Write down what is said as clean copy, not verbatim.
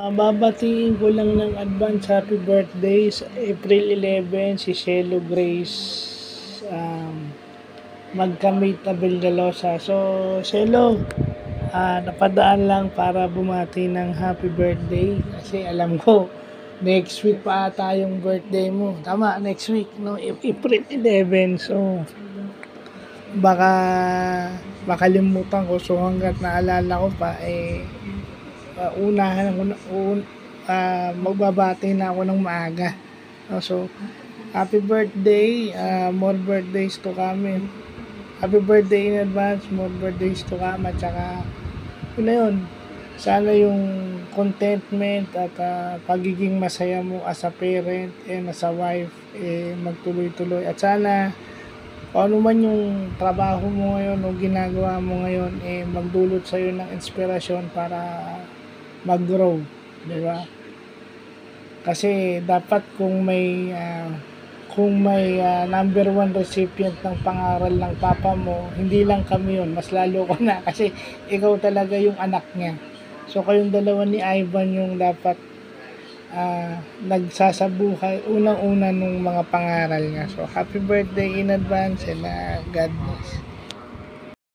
Babatiin ko lang ng advance happy birthday sa April 11 si Shelo Grace Magkamit Abelgalosa. So, Shelo, napadaan lang para bumati ng happy birthday kasi alam ko next week pa ata yung birthday mo. Tama, next week, no? April 11. So, baka makalimutan ko. So, hanggat naalala ko pa, magbabati na ako ng maaga. So, happy birthday, more birthdays to come. Happy birthday in advance, more birthdays to come. At saka, yun na yun. Sana yung contentment at pagiging masaya mo as a parent and as a wife, magtuloy-tuloy. At sana, kung ano man yung trabaho mo ngayon o ginagawa mo ngayon, magdulot sa'yo ng inspirasyon para mag-grow, di ba? Kasi dapat kung may number one recipient ng pangaral ng papa mo, hindi lang kami yun, mas lalo ko na kasi ikaw talaga yung anak niya. So kayong dalawa ni Ivan yung dapat nagsasabuhay unang-una nung mga pangaral niya. So happy birthday in advance and God bless.